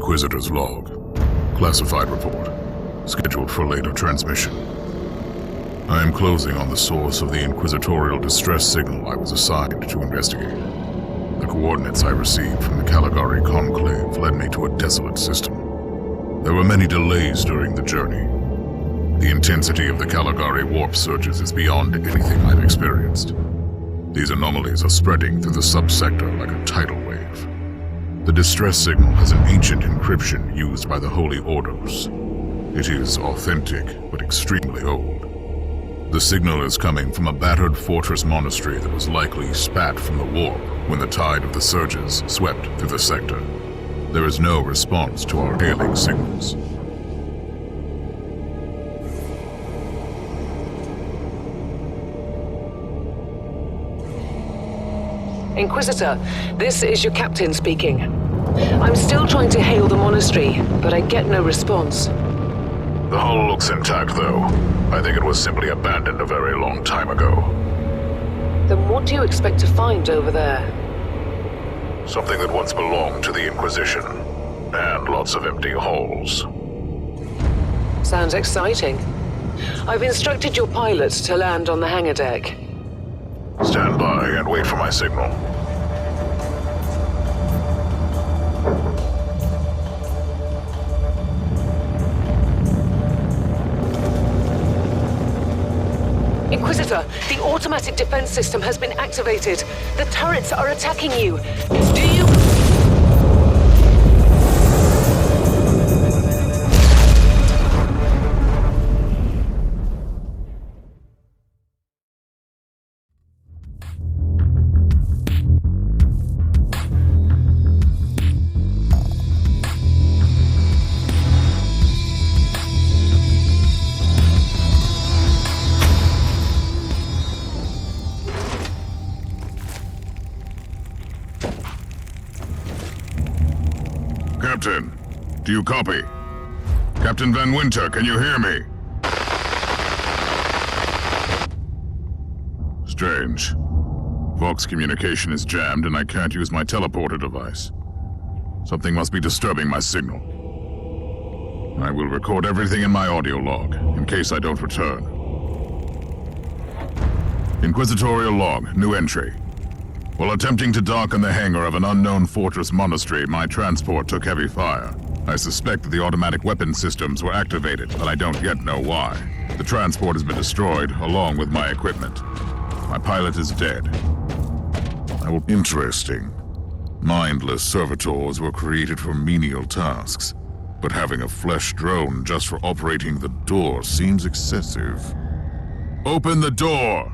Inquisitor's log. Classified report. Scheduled for later transmission. I am closing on the source of the inquisitorial distress signal I was assigned to investigate. The coordinates I received from the Caligari Conclave led me to a desolate system. There were many delays during the journey. The intensity of the Caligari warp surges is beyond anything I've experienced. These anomalies are spreading through the subsector like a tidal wave. The distress signal has an ancient encryption used by the Holy Orders. It is authentic, but extremely old. The signal is coming from a battered fortress monastery that was likely spat from the warp when the tide of the surges swept through the sector. There is no response to our hailing signals. Inquisitor, this is your captain speaking. I'm still trying to hail the monastery, but I get no response. The hull looks intact, though. I think it was simply abandoned a very long time ago. Then what do you expect to find over there? Something that once belonged to the Inquisition, and lots of empty halls. Sounds exciting. I've instructed your pilots to land on the hangar deck. Stand by and wait for my signal. Inquisitor, the automatic defense system has been activated. The turrets are attacking you. Do you... Captain, do you copy? Captain Van Winter, can you hear me? Strange. Vox communication is jammed and I can't use my teleporter device. Something must be disturbing my signal. I will record everything in my audio log, in case I don't return. Inquisitorial log, new entry. While attempting to dock in the hangar of an unknown fortress monastery, my transport took heavy fire. I suspect that the automatic weapon systems were activated, but I don't yet know why. The transport has been destroyed, along with my equipment. My pilot is dead. Interesting. Mindless servitors were created for menial tasks, but having a flesh drone just for operating the door seems excessive. Open the door!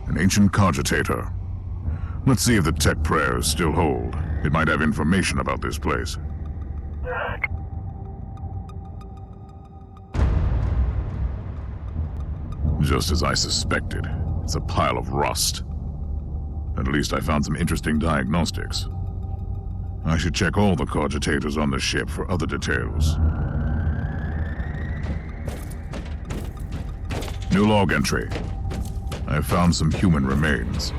An ancient cogitator. Let's see if the tech prayers still hold. It might have information about this place. Just as I suspected, it's a pile of rust. At least I found some interesting diagnostics. I should check all the cogitators on the ship for other details. New log entry. I have found some human remains.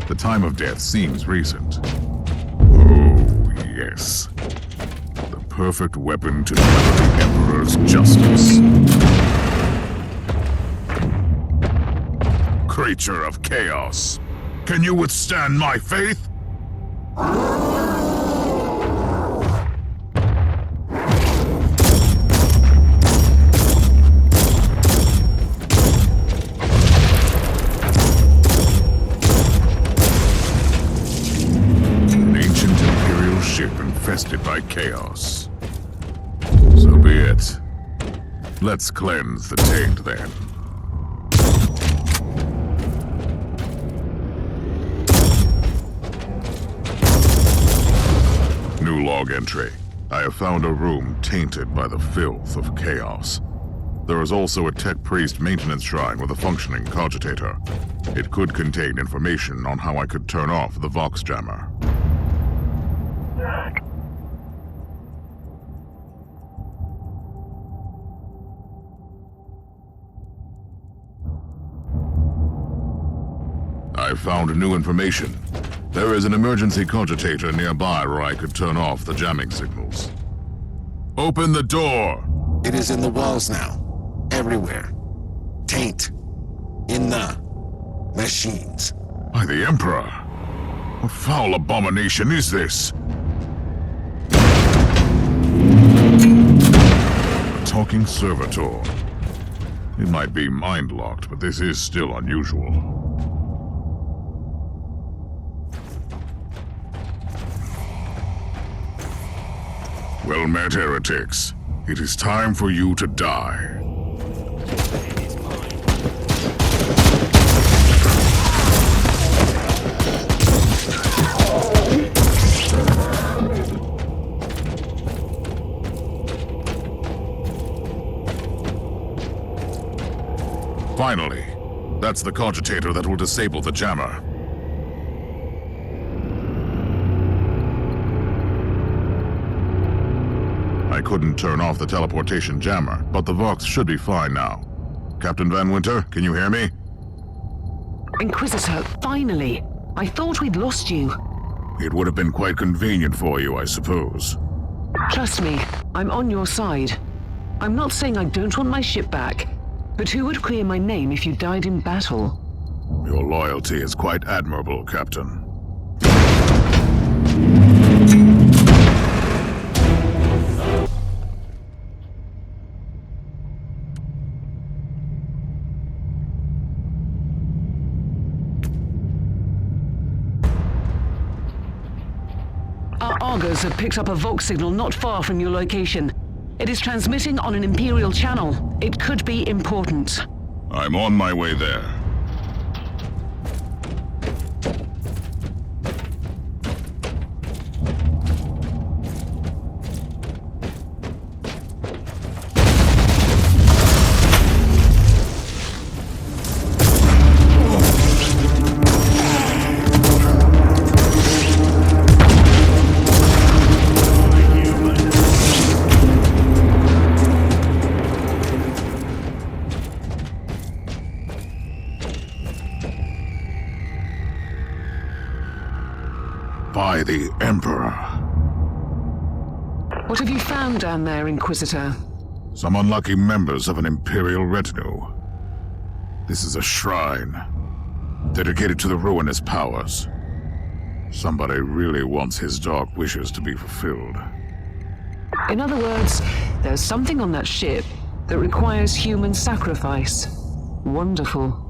The time of death seems recent. Oh, yes. The perfect weapon to deliver the Emperor's justice. Creature of chaos, can you withstand my faith? Infested by chaos. So be it. Let's cleanse the taint then. New log entry. I have found a room tainted by the filth of chaos. There is also a tech priest maintenance shrine with a functioning cogitator. It could contain information on how I could turn off the Vox jammer. I found new information. There is an emergency cogitator nearby where I could turn off the jamming signals. Open the door! It is in the walls now. Everywhere. Taint. In the machines. By the Emperor! What foul abomination is this? A talking servitor. It might be mind-locked, but this is still unusual. Well met, heretics. It is time for you to die. Finally, that's the cogitator that will disable the jammer. I couldn't turn off the teleportation jammer, but the Vox should be fine now. Captain Van Winter, can you hear me? Inquisitor, finally! I thought we'd lost you. It would have been quite convenient for you, I suppose. Trust me, I'm on your side. I'm not saying I don't want my ship back, but who would clear my name if you died in battle? Your loyalty is quite admirable, Captain. Our Argos have picked up a Vox signal not far from your location. It is transmitting on an Imperial channel. It could be important. I'm on my way there. By the Emperor. What have you found down there, Inquisitor? Some unlucky members of an Imperial retinue. This is a shrine, dedicated to the ruinous powers. Somebody really wants his dark wishes to be fulfilled. In other words, there's something on that ship that requires human sacrifice. Wonderful.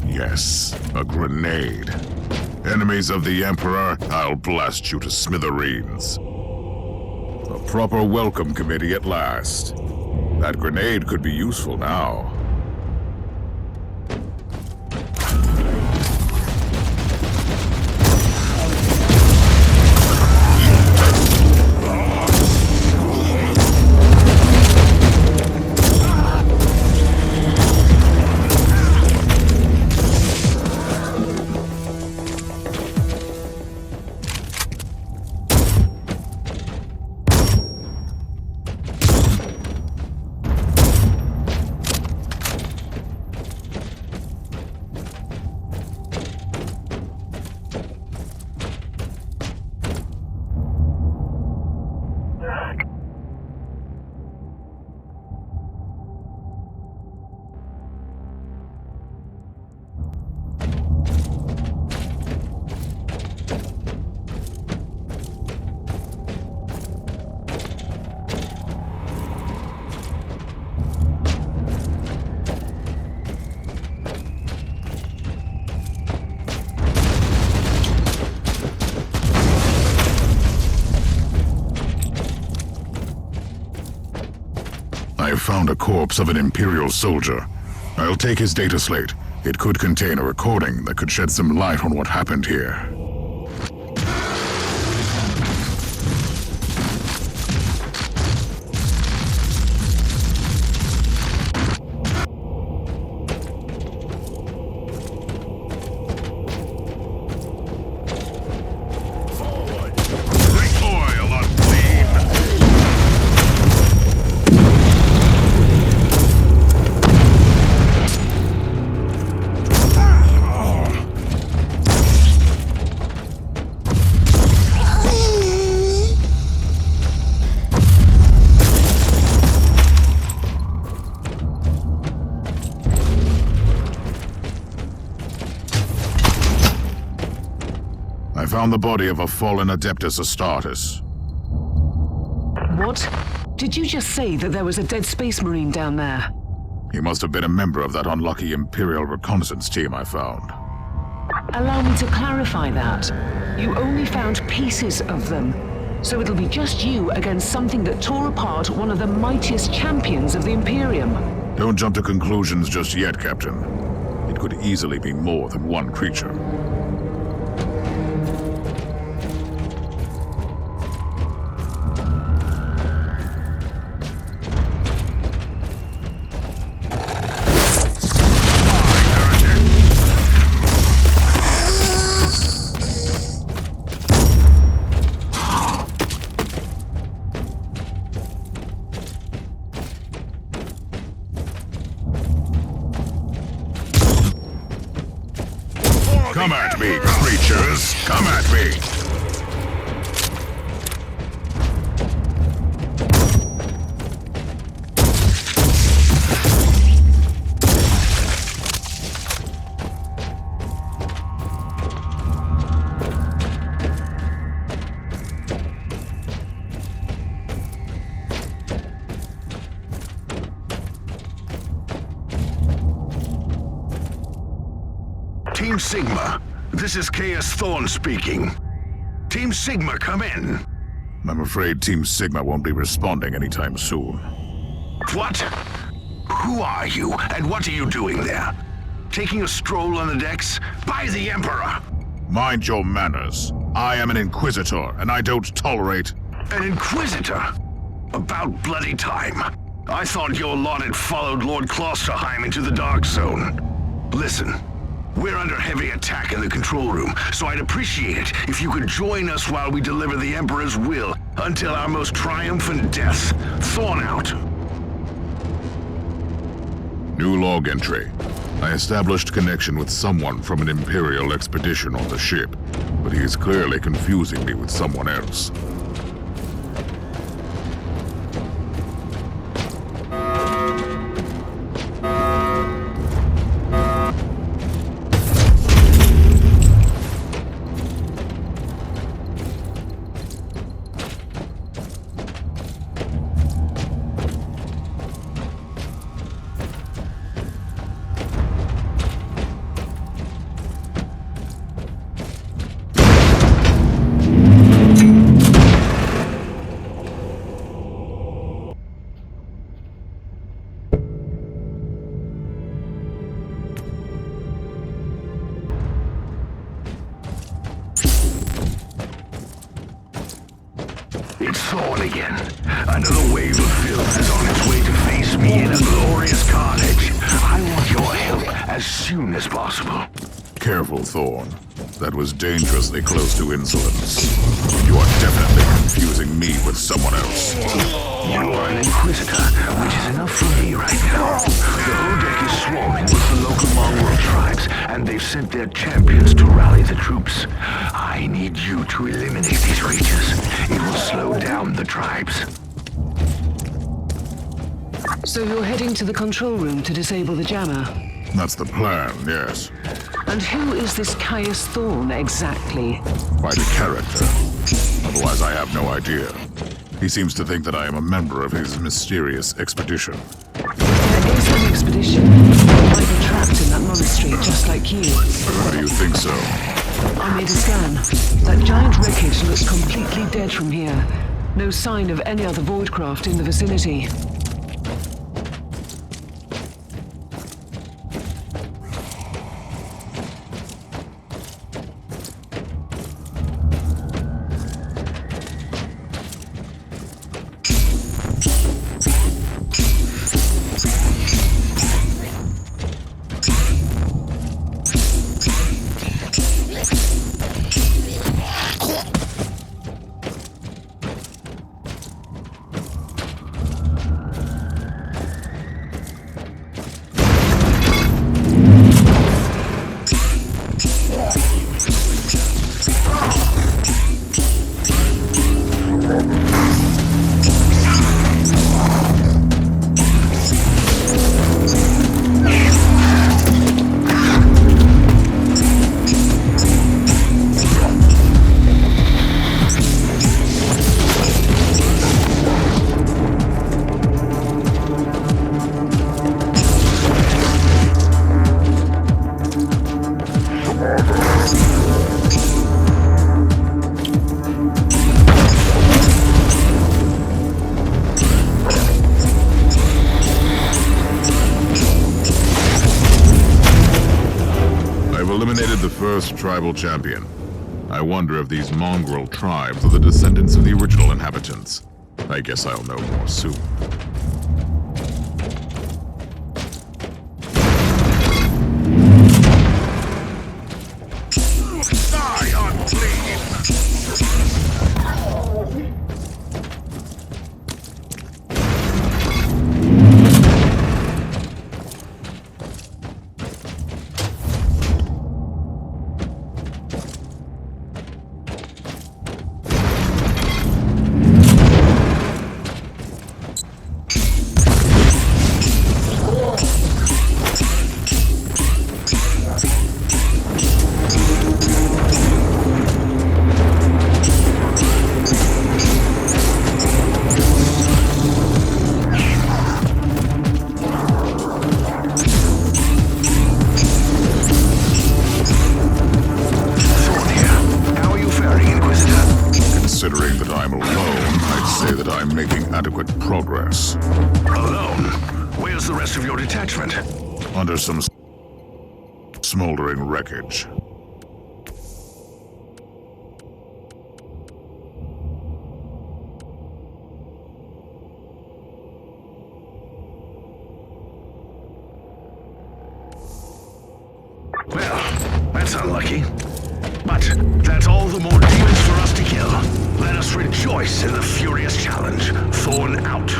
Yes, a grenade. Enemies of the Emperor, I'll blast you to smithereens. A proper welcome committee at last. That grenade could be useful now. the corpse of an Imperial soldier. I'll take his data slate. It could contain a recording that could shed some light on what happened here. I found the body of a fallen Adeptus Astartes. What? Did you just say that there was a dead space marine down there? He must have been a member of that unlucky Imperial reconnaissance team I found. Allow me to clarify that. You only found pieces of them. So it'll be just you against something that tore apart one of the mightiest champions of the Imperium. Don't jump to conclusions just yet, Captain. It could easily be more than one creature. Come at me, creatures! Come at me! Team Sigma, this is KS Thorn speaking. Team Sigma, come in. I'm afraid Team Sigma won't be responding anytime soon. What? Who are you, and what are you doing there? Taking a stroll on the decks? By the Emperor! Mind your manners. I am an Inquisitor, and I don't tolerate... An Inquisitor? About bloody time. I thought your lot had followed Lord Klosterheim into the Dark Zone. Listen. We're under heavy attack in the control room, so I'd appreciate it if you could join us while we deliver the Emperor's will until our most triumphant death. Thorn out. New log entry. I established connection with someone from an Imperial expedition on the ship, but he is clearly confusing me with someone else. It's Thorn again. Another wave of filth is on its way to face me in a glorious carnage. I want your help as soon as possible. Careful, Thorn. That was dangerously close to insolence. You are definitely confusing me with someone else. You are an Inquisitor, which is enough for me right now. The whole deck is swarming with the local mongrel tribes, and they've sent their champions to rally the troops. I need you to eliminate these creatures. It will slow down the tribes. So you're heading to the control room to disable the jammer? That's the plan, yes. And who is this Caius Thorn exactly? Quite a character. Otherwise, I have no idea. He seems to think that I am a member of his mysterious expedition. There is an expedition. They might be trapped in that monastery, just like you. How do you think so? I made a scan. That giant wreckage looks completely dead from here. No sign of any other voidcraft in the vicinity. eliminated the first tribal champion. I wonder if these mongrel tribes are the descendants of the original inhabitants. I guess I'll know more soon. Die, unclean! Considering that I'm alone, I'd say that I'm making adequate progress. Alone? Where's the rest of your detachment? Under some smoldering wreckage. Well, that's unlucky. But that's all the more demons for us to kill. Let us rejoice in the furious challenge. Thorn out.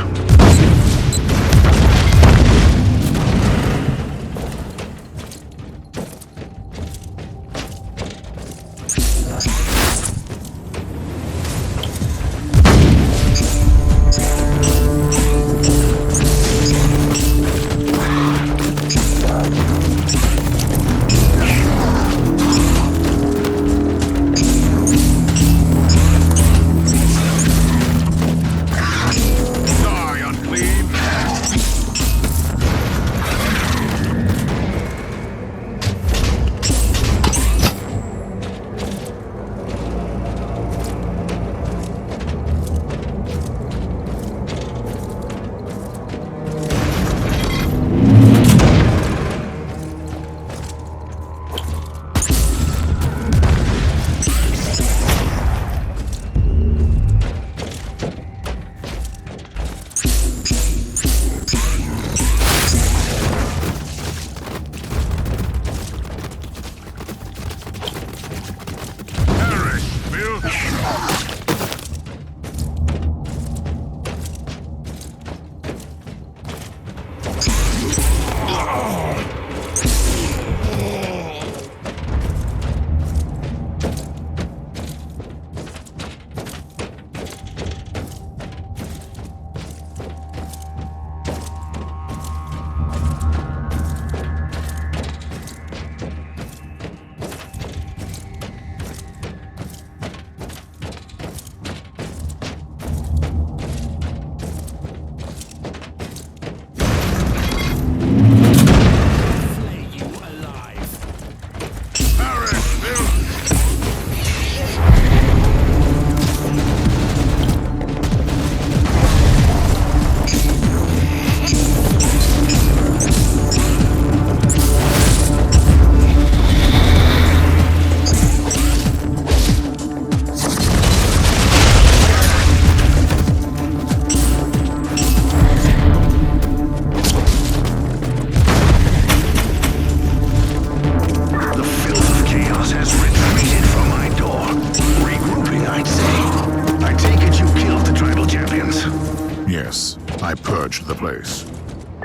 I purged the place.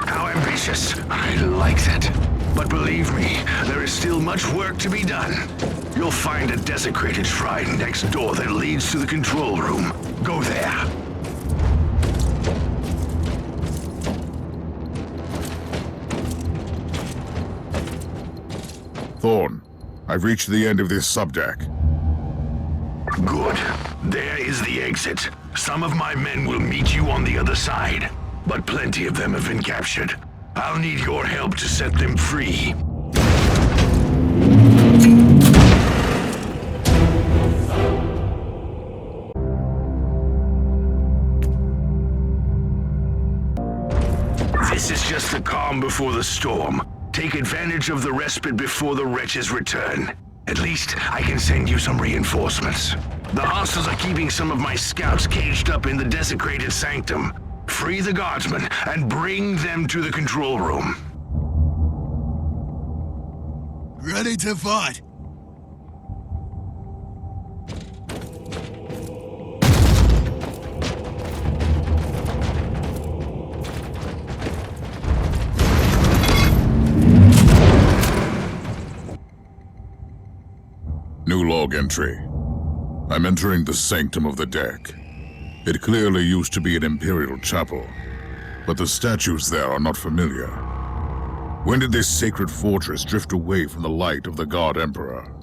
How ambitious. I like that. But believe me, there is still much work to be done. You'll find a desecrated shrine next door that leads to the control room. Go there. Thorn, I've reached the end of this subdeck. Good. There is the exit. Some of my men will meet you on the other side, but plenty of them have been captured. I'll need your help to set them free. This is just the calm before the storm. Take advantage of the respite before the wretches return. At least I can send you some reinforcements. The hostiles are keeping some of my scouts caged up in the desecrated sanctum. Free the guardsmen and bring them to the control room. Ready to fight. New log entry. I'm entering the sanctum of the deck. It clearly used to be an imperial chapel, but the statues there are not familiar. When did this sacred fortress drift away from the light of the God Emperor?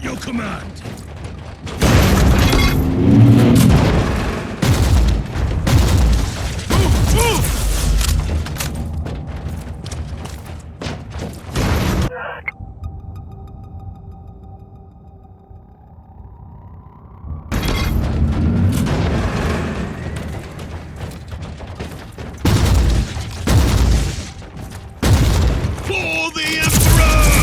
Your command. For the Emperor!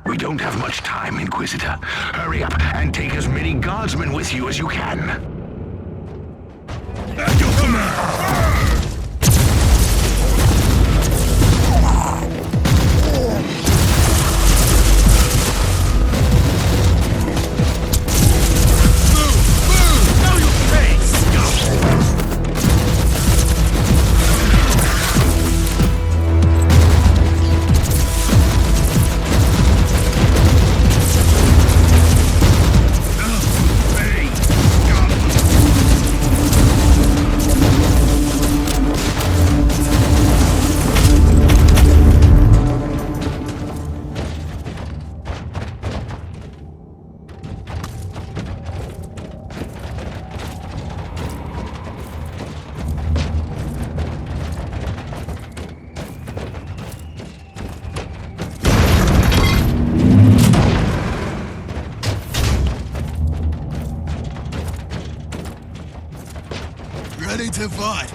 We don't have much time, Inquisitor. Hurry up and take as many guardsmen with you as you can. At your command! Ready to fight.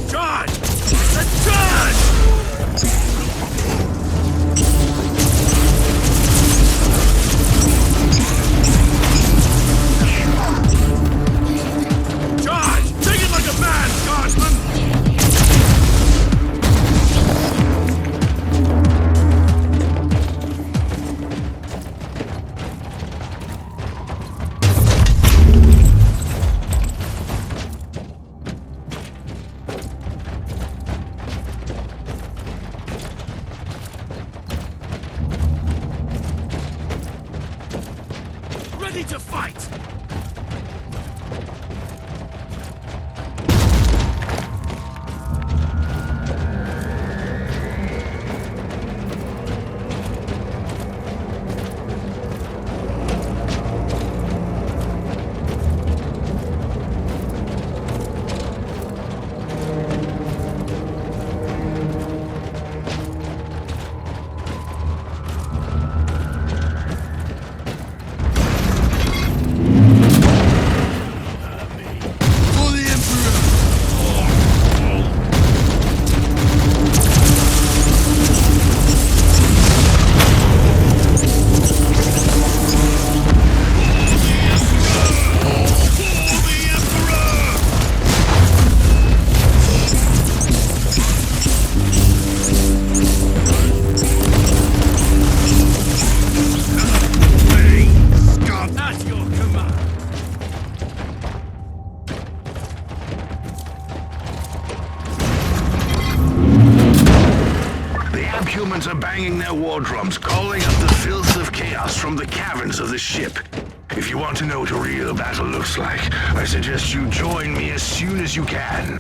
Charge! Let's charge! Ready to fight! are banging their war drums, calling up the filth of chaos from the caverns of the ship. If you want to know what a real battle looks like, I suggest you join me as soon as you can.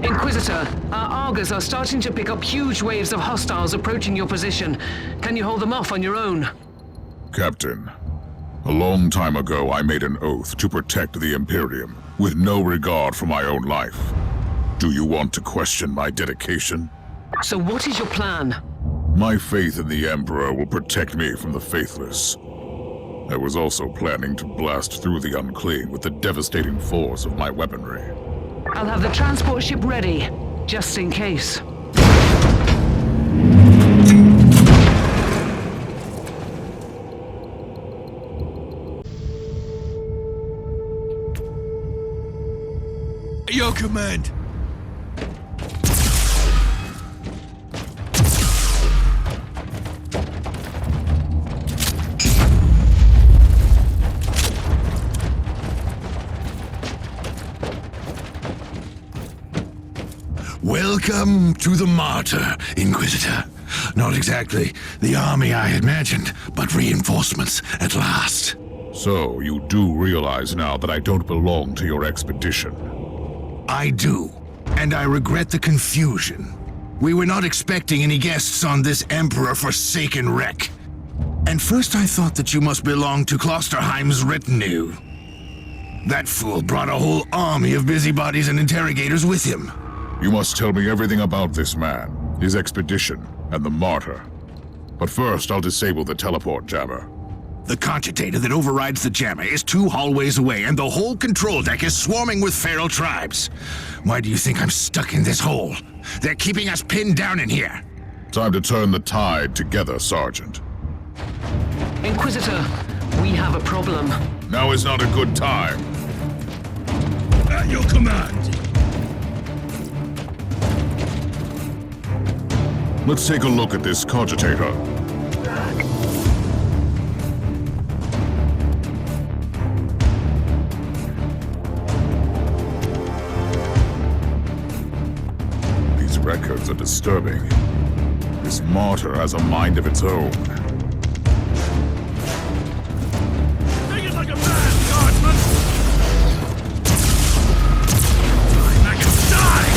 Inquisitor, our Argos are starting to pick up huge waves of hostiles approaching your position. Can you hold them off on your own? Captain, a long time ago I made an oath to protect the Imperium, with no regard for my own life. Do you want to question my dedication? So what is your plan? My faith in the Emperor will protect me from the faithless. I was also planning to blast through the unclean with the devastating force of my weaponry. I'll have the transport ship ready, just in case. Your command. Welcome to the Martyr, Inquisitor. Not exactly the army I had imagined, but reinforcements at last. So, you do realize now that I don't belong to your expedition? I do, and I regret the confusion. We were not expecting any guests on this Emperor-forsaken wreck. And first I thought that you must belong to Klosterheim's retinue. That fool brought a whole army of busybodies and interrogators with him. You must tell me everything about this man, his expedition, and the Martyr. But first, I'll disable the teleport jammer. The cogitator that overrides the jammer is 2 hallways away, and the whole control deck is swarming with feral tribes. Why do you think I'm stuck in this hole? They're keeping us pinned down in here. Time to turn the tide together, Sergeant. Inquisitor, we have a problem. Now is not a good time. At your command. Let's take a look at this cogitator. These records are disturbing. This Martyr has a mind of its own. Take it like a man, guardsman! Make him die!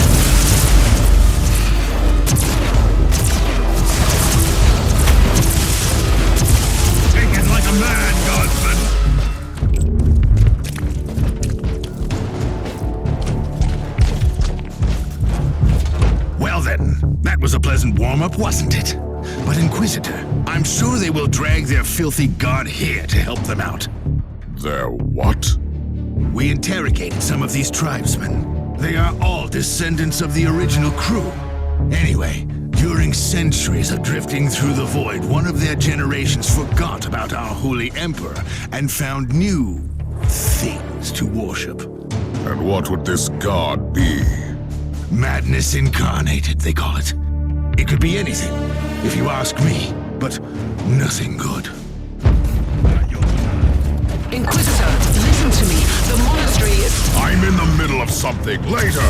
Like a man, guardsman! Well then, that was a pleasant warm-up, wasn't it? But Inquisitor, I'm sure they will drag their filthy god here to help them out. Their what? We interrogated some of these tribesmen. They are all descendants of the original crew. Anyway, during centuries of drifting through the void, one of their generations forgot about our holy emperor and found new things to worship. And what would this god be? Madness incarnated, they call it. It could be anything, if you ask me, but nothing good. Inquisitor, listen to me. The monastery is... I'm in the middle of something. Later!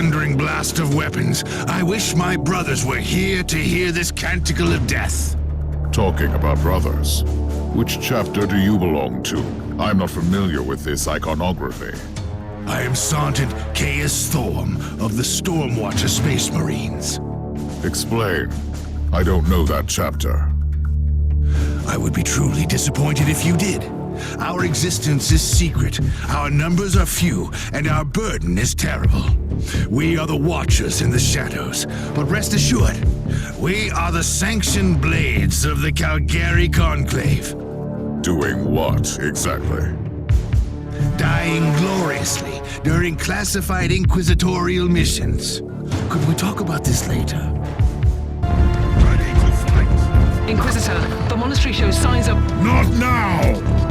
thundering blast of weapons. I wish my brothers were here to hear this canticle of death. Talking about brothers, which chapter do you belong to? I'm not familiar with this iconography. I am Sergeant Caius Thorm of the Stormwatcher Space Marines. Explain. I don't know that chapter. I would be truly disappointed if you did. Our existence is secret, our numbers are few, and our burden is terrible. We are the Watchers in the shadows, but rest assured, we are the sanctioned blades of the Calgary Conclave. Doing what, exactly? Dying gloriously during classified inquisitorial missions. Could we talk about this later? Ready to fight! Inquisitor, the monastery shows signs of... Not now!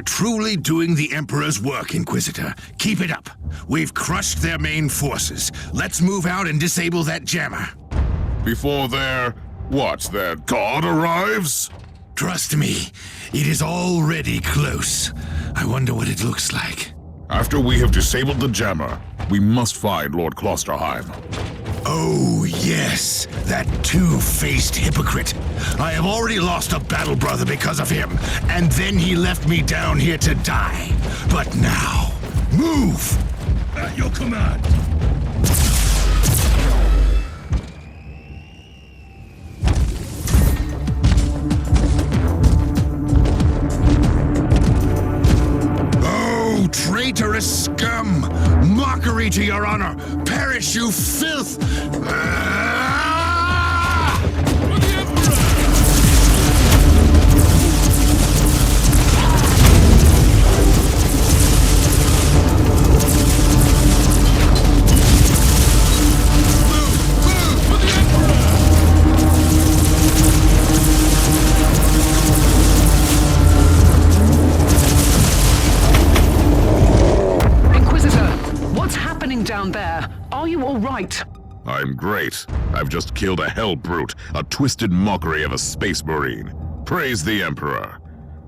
Truly doing the Emperor's work, Inquisitor. Keep it up. We've crushed their main forces. Let's move out and disable that jammer. Before their god arrives? Trust me, it is already close. I wonder what it looks like. After we have disabled the jammer, we must find Lord Klosterheim. Oh, yes, that two-faced hypocrite. I have already lost a battle brother because of him, and then he left me down here to die. But now, move! At your command! Oh, traitorous scum! Mockery to your honor! Perish, you filth! For the Emperor! For the Emperor! Inquisitor, what's happening down there? Are you all right? I'm great. I've just killed a hell brute, a twisted mockery of a space marine. Praise the Emperor.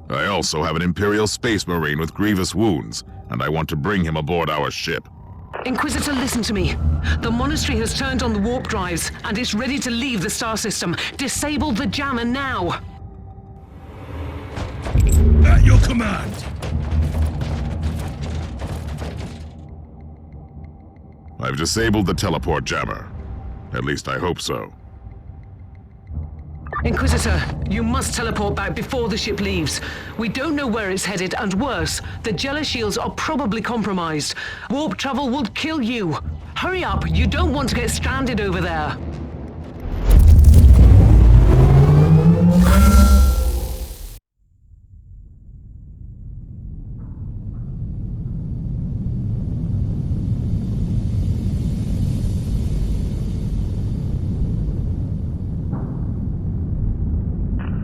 I also have an Imperial space marine with grievous wounds, and I want to bring him aboard our ship. Inquisitor, listen to me. The monastery has turned on the warp drives and is ready to leave the star system. Disable the jammer now. At your command! I've disabled the teleport jammer. At least I hope so. Inquisitor, you must teleport back before the ship leaves. We don't know where it's headed, and worse, the Jella shields are probably compromised. Warp travel would kill you. Hurry up, you don't want to get stranded over there.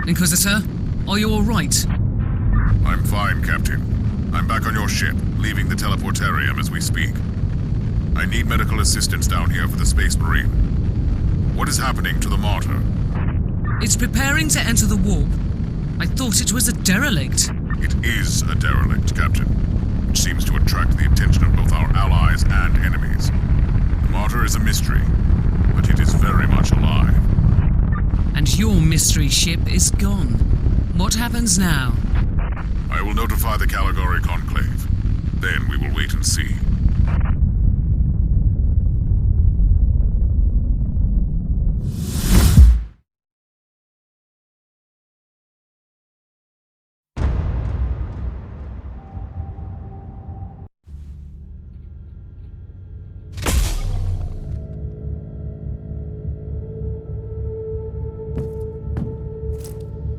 Inquisitor, are you all right? I'm fine, Captain. I'm back on your ship, leaving the teleportarium as we speak. I need medical assistance down here for the Space Marine. What is happening to the Martyr? It's preparing to enter the warp. I thought it was a derelict. It is a derelict, Captain, which seems to attract the attention of both our allies and enemies. The Martyr is a mystery, but it is very much alive. And your mystery ship is gone. What happens now? I will notify the Caligari Conclave. Then we will wait and see.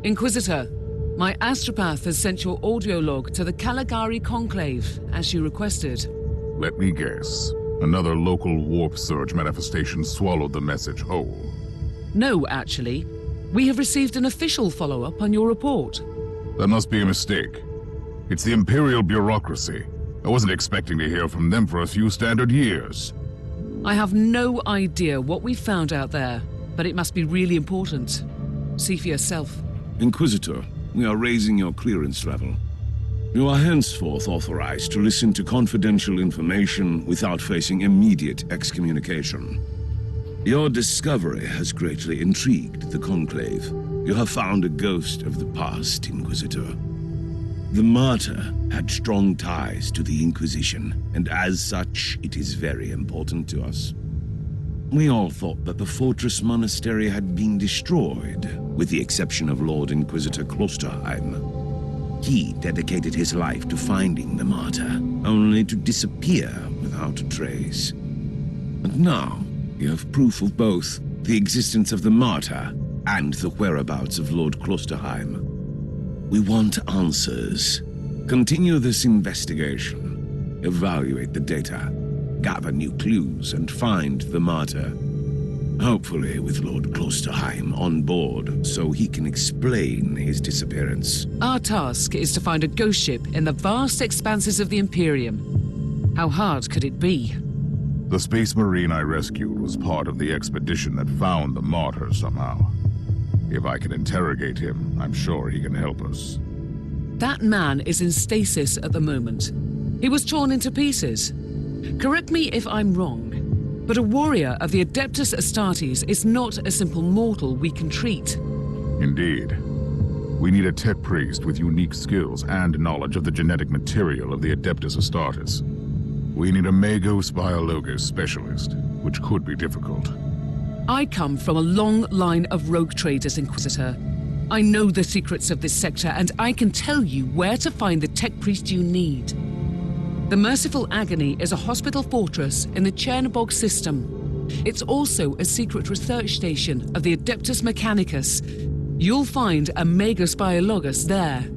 Inquisitor, my astropath has sent your audio log to the Caligari Conclave, as you requested. Let me guess. Another local warp surge manifestation swallowed the message whole. No, actually. We have received an official follow-up on your report. That must be a mistake. It's the Imperial bureaucracy. I wasn't expecting to hear from them for a few standard years. I have no idea what we found out there, but it must be really important. See for yourself. Inquisitor, we are raising your clearance level. You are henceforth authorized to listen to confidential information without facing immediate excommunication. Your discovery has greatly intrigued the Conclave. You have found a ghost of the past, Inquisitor. The Martyr had strong ties to the Inquisition, and as such, it is very important to us. We all thought that the Fortress Monastery had been destroyed, with the exception of Lord Inquisitor Klosterheim. He dedicated his life to finding the Martyr, only to disappear without a trace. And now, you have proof of both the existence of the Martyr and the whereabouts of Lord Klosterheim. We want answers. Continue this investigation. Evaluate the data. Gather new clues and find the Martyr. Hopefully with Lord Klosterheim on board so he can explain his disappearance. Our task is to find a ghost ship in the vast expanses of the Imperium. How hard could it be? The Space Marine I rescued was part of the expedition that found the Martyr somehow. If I can interrogate him, I'm sure he can help us. That man is in stasis at the moment. He was torn into pieces. Correct me if I'm wrong, but a warrior of the Adeptus Astartes is not a simple mortal we can treat. Indeed. We need a tech priest with unique skills and knowledge of the genetic material of the Adeptus Astartes. We need a Magos Biologos specialist, which could be difficult. I come from a long line of rogue traders, Inquisitor. I know the secrets of this sector, and I can tell you where to find the tech priest you need. The Merciful Agony is a hospital fortress in the Chernobog system. It's also a secret research station of the Adeptus Mechanicus. You'll find a Magos Biologos there.